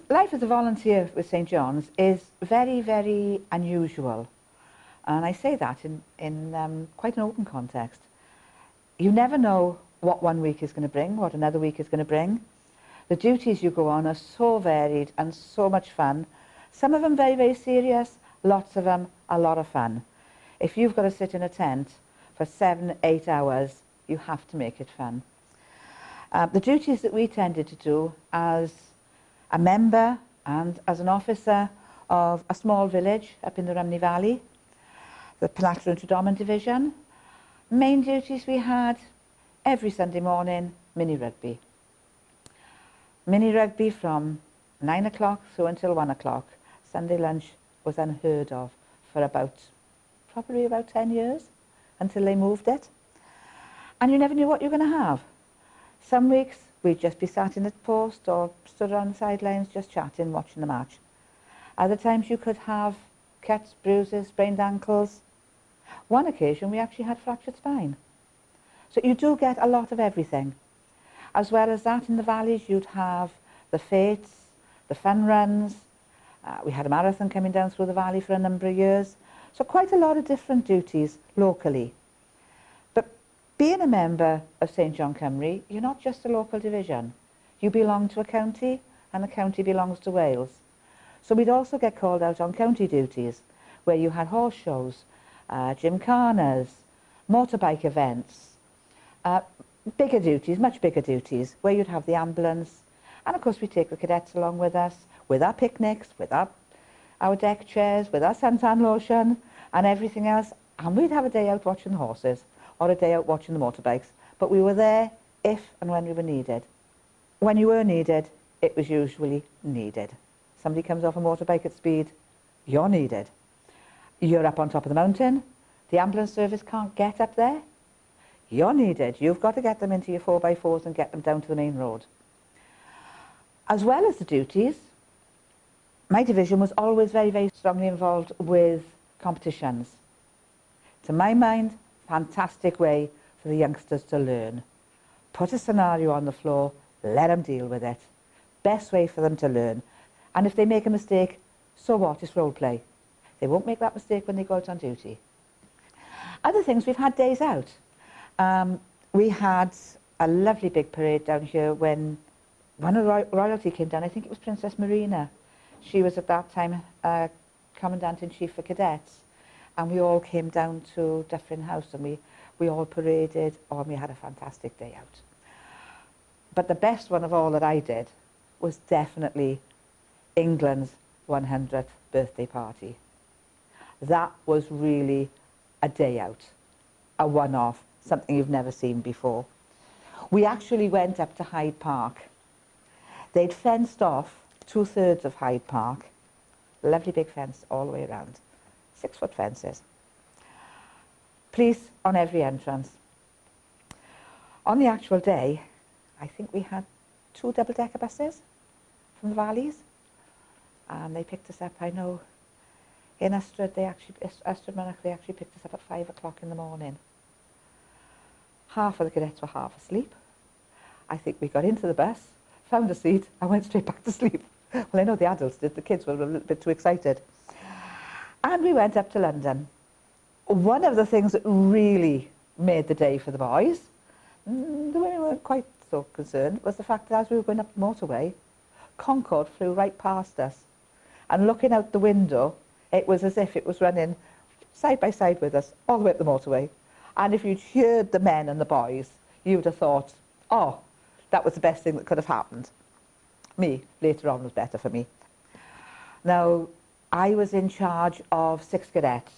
life as a volunteer with St John's is very, very unusual. And I say that in quite an open context. You never know what one week is going to bring, what another week is going to bring. The duties you go on are so varied and so much fun. Some of them very, very serious, lots of them a lot of fun. If you've got to sit in a tent for 7, 8 hours, you have to make it fun. The duties that we tended to do as a member and as an officer of a small village up in the Rhymney Valley, the Penalltern and Tredomyn Division, main duties we had every Sunday morning, mini rugby. Mini rugby from 9 o'clock through until 1 o'clock. Sunday lunch was unheard of for probably about 10 years until they moved it. And you never knew what you were going to have. Some weeks we'd just be sat in the post or stood on the sidelines just chatting, watching the match. Other times you could have cuts, bruises, sprained ankles. One occasion we actually had fractured spine. So you do get a lot of everything. As well as that, in the valleys you'd have the fetes, the fun runs. We had a marathon coming down through the valley for a number of years. So quite a lot of different duties locally. But being a member of St John Cymru, you're not just a local division. You belong to a county and the county belongs to Wales. So we'd also get called out on county duties where you had horse shows, gymkhanas, motorbike events, bigger duties, much bigger duties, where you'd have the ambulance. And of course we take the cadets along with us, with our picnics, with our deck chairs, with our suntan lotion and everything else. And we'd have a day out watching the horses or a day out watching the motorbikes. But we were there if and when we were needed. When you were needed, it was usually needed. Somebody comes off a motorbike at speed, you're needed. You're up on top of the mountain, the ambulance service can't get up there, you're needed. You've got to get them into your 4x4s and get them down to the main road. As well as the duties, my division was always very, very strongly involved with competitions. To my mind, fantastic way for the youngsters to learn. Put a scenario on the floor, let them deal with it. Best way for them to learn. And if they make a mistake, so what? It's role play. They won't make that mistake when they go out on duty. Other things, we've had days out. We had a lovely big parade down here when one of the royalty came down. I think it was Princess Marina. She was at that time Commandant-in-Chief for Cadets. And we all came down to Dyffryn House and we all paraded and we had a fantastic day out. But the best one of all that I did was definitely England's 100th birthday party. That was really a day out, a one-off, something you've never seen before. We actually went up to Hyde Park. They'd fenced off 2/3 of Hyde Park, lovely big fence all the way around, 6-foot fences. Police on every entrance. On the actual day, I think we had 2 double-decker buses from the valleys, and they picked us up. I know in Ystrad, they actually picked us up at 5 o'clock in the morning. Half of the cadets were half asleep. I think we got into the bus, found a seat, and went straight back to sleep. Well, I know the adults did, the kids were a little bit too excited. And we went up to London. One of the things that really made the day for the boys, the women weren't quite so concerned, was the fact that as we were going up the motorway, Concorde flew right past us. And looking out the window, it was as if it was running side by side with us all the way up the motorway. And if you'd heard the men and the boys, you'd have thought, oh, that was the best thing that could have happened. Me, later on, was better for me. Now, I was in charge of 6 cadets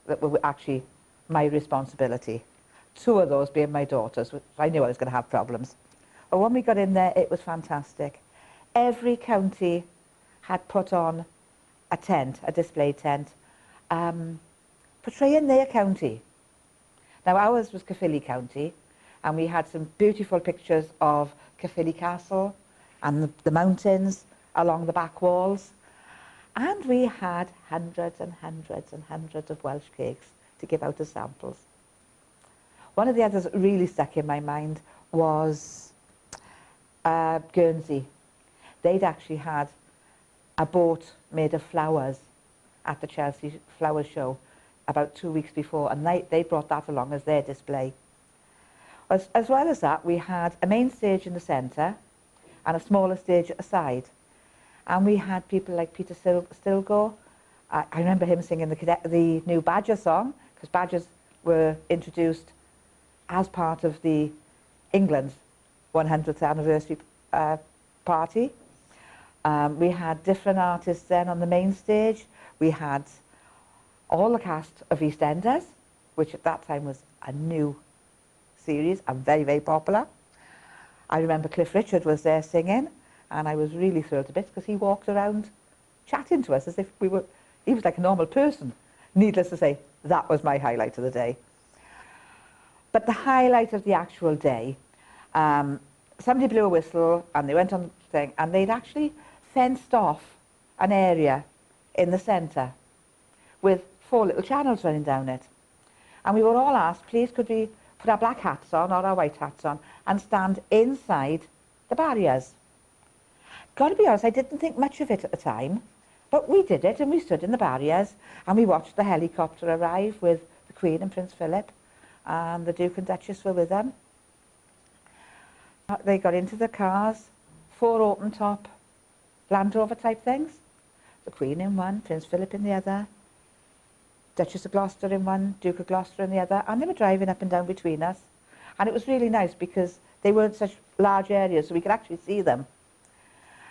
that were actually my responsibility. 2 of those being my daughters, which I knew I was going to have problems. But when we got in there, it was fantastic. Every county had put on a tent, a display tent, portraying their county. Now ours was Caerphilly County, and we had some beautiful pictures of Caerphilly Castle and the mountains along the back walls. And we had hundreds and hundreds and hundreds of Welsh cakes to give out as samples. One of the others that really stuck in my mind was Guernsey. they'd actually had a boat made of flowers at the Chelsea Flower Show about 2 weeks before, and they brought that along as their display. As well as that, we had a main stage in the centre and a smaller stage at the side. And we had people like Peter Stilgo. I remember him singing the new Badger song, because Badgers were introduced as part of the England's 100th anniversary party. We had different artists then on the main stage. We had all the cast of EastEnders, which at that time was a new series and very, very popular. I remember Cliff Richard was there singing, and I was really thrilled to bits because he walked around chatting to us as if he was like a normal person. Needless to say, that was my highlight of the day. But the highlight of the actual day, somebody blew a whistle and they went on the thing, and they'd actually fenced off an area in the centre with 4 little channels running down it. And we were all asked, please could we put our black hats on or our white hats on and stand inside the barriers. Got to be honest, I didn't think much of it at the time, but we did it, and we stood in the barriers and we watched the helicopter arrive with the Queen and Prince Philip, and the Duke and Duchess were with them. They got into the cars, 4 open top Land Rover type things, the Queen in one, Prince Philip in the other, Duchess of Gloucester in one, Duke of Gloucester in the other, and they were driving up and down between us. And it was really nice because they weren't such large areas, so we could actually see them.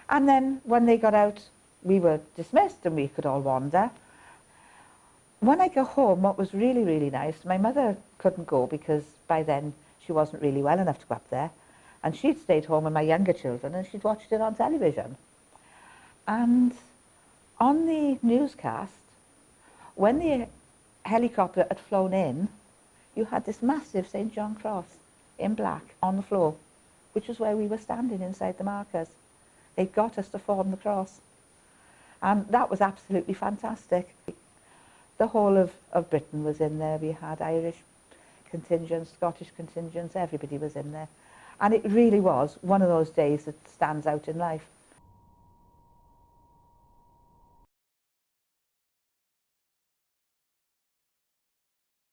And then when they got out, we were dismissed and we could all wander. When I got home, what was really, really nice, my mother couldn't go because by then she wasn't really well enough to go up there. And she'd stayed home with my younger children and she'd watched it on television. And on the newscast, when the helicopter had flown in, you had this massive St John cross in black on the floor, which was where we were standing inside the markers. They got us to form the cross. And that was absolutely fantastic. The whole of Britain was in there. We had Irish contingents, Scottish contingents, everybody was in there. And it really was one of those days that stands out in life.